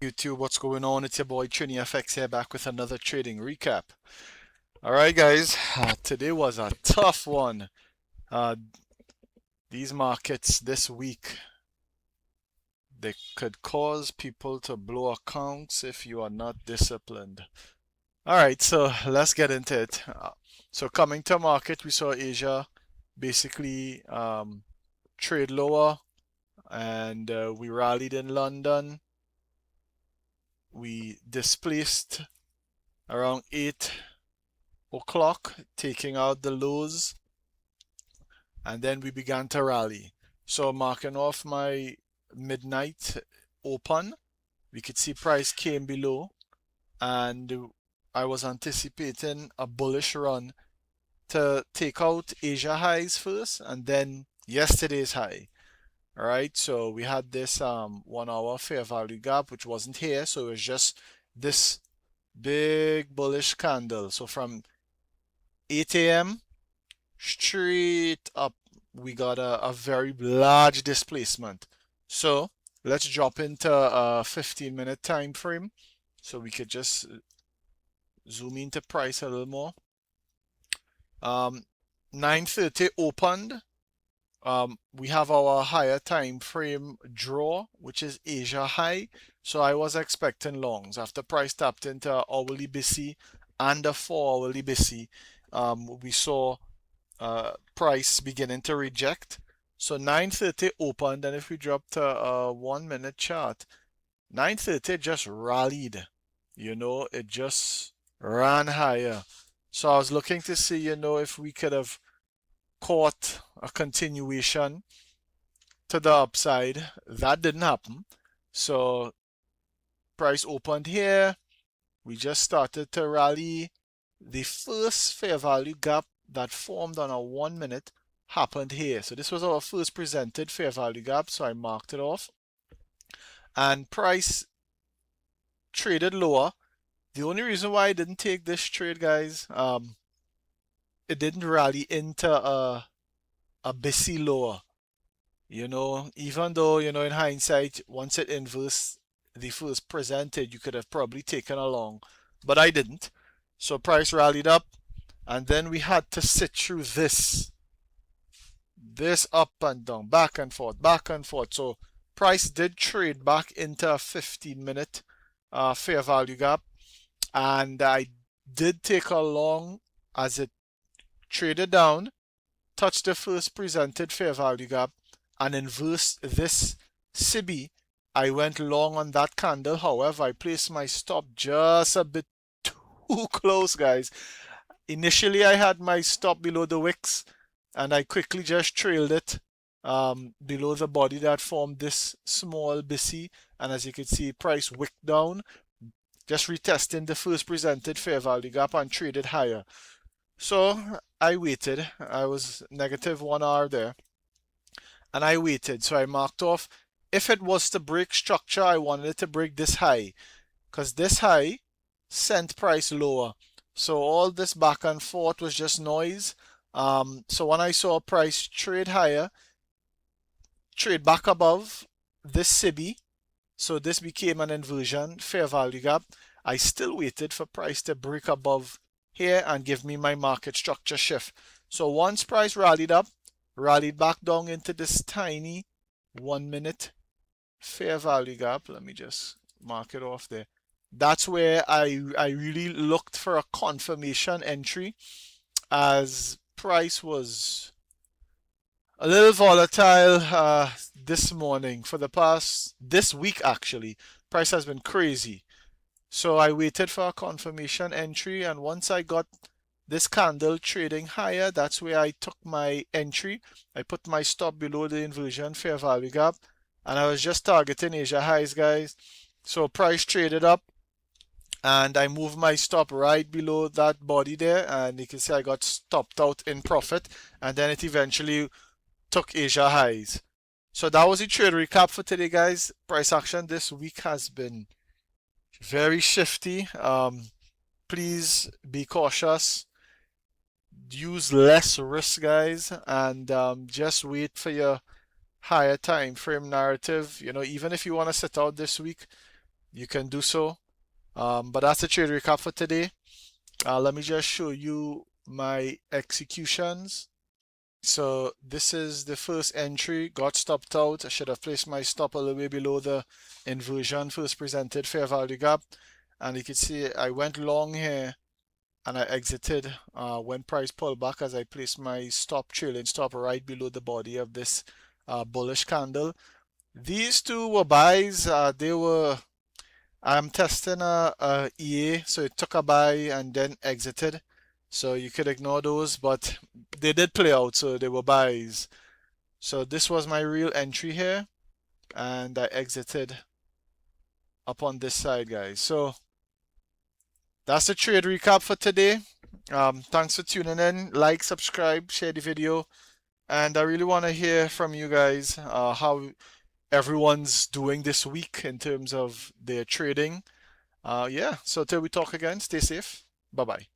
YouTube, what's going on? It's your boy Trini FX here, back with another trading recap. Alright guys, today was a tough one. These markets this week, they could cause people to blow accounts if you are not disciplined. Alright, so let's get into it. So coming to market, we saw Asia basically trade lower, and we rallied in London. We displaced around 8 o'clock, taking out the lows, and then we began to rally. So marking off my midnight open, we could see price came below, and I was anticipating a bullish run to take out Asia highs first and then yesterday's high. Alright, so we had this 1 hour fair value gap which wasn't here, so it was just this big bullish candle. So from 8 a.m. straight up, we got a very large displacement. So let's drop into a 15-minute time frame so we could just zoom into price a little more. 9:30 opened. We have our higher time frame draw, which is Asia high. So I was expecting longs. After price tapped into hourly BC and a 4-hourly BC, we saw price beginning to reject. So 9:30 opened, and if we drop to a 1-minute chart, 9:30 just rallied. It just ran higher. So I was looking to see, if we could have caught a continuation to the upside. That didn't happen. So price opened here. We just started to rally. The first fair value gap that formed on a 1-minute happened here. So this was our first presented fair value gap, so I marked it off. And price traded lower. The only reason why I didn't take this trade, guys, it didn't rally into a BC lower. Even though, in hindsight, once it inversed the first presented, you could have probably taken along, but I didn't. So price rallied up, and then we had to sit through this up and down, back and forth, back and forth. So price did trade back into a 15-minute fair value gap, and I did take a long as it traded down, touched the first presented fair value gap, and inversed this CB. I went long on that candle. However, I placed my stop just a bit too close, guys. Initially, I had my stop below the wicks, and I quickly just trailed it below the body that formed this small BC. And as you can see, price wicked down, just retesting the first presented fair value gap and traded higher. So I waited. I was negative 1 hour there, and I waited. So I marked off. If it was to break structure, I wanted it to break this high, because this high sent price lower. So all this back and forth was just noise. So when I saw price trade higher, trade back above this CB, so this became an inversion fair value gap. I still waited for price to break above here and give me my market structure shift. So once price rallied up, rallied back down into this tiny 1-minute fair value gap. Let me just mark it off there. That's where I really looked for a confirmation entry, as price was a little volatile this morning. For this week actually, price has been crazy. So I waited for a confirmation entry, and once I got this candle trading higher, that's where I took my entry. I put my stop below the inversion fair value gap, and I was just targeting Asia highs, guys. So price traded up, and I moved my stop right below that body there, and you can see I got stopped out in profit, and then it eventually took Asia highs. So that was the trade recap for today, guys. Price action this week has been very shifty. Please be cautious. Use less risk, guys, and just wait for your higher time frame narrative. Even if you want to sit out this week, you can do so. But that's the trade recap for today. Let me just show you my executions. So this is the first entry, got stopped out. I should have placed my stop a little bit below the inversion first presented fair value gap. And you can see I went long here and I exited when price pulled back as I placed my stop, trailing stop right below the body of this bullish candle. These two were buys. I'm testing a EA, so it took a buy and then exited. So you could ignore those, but they did play out, so they were buys. So this was my real entry here, and I exited up on this side, guys. So that's the trade recap for today. Thanks for tuning in. Like, subscribe, share the video, and I really want to hear from you guys how everyone's doing this week in terms of their trading. Yeah, so till we talk again, stay safe. Bye bye.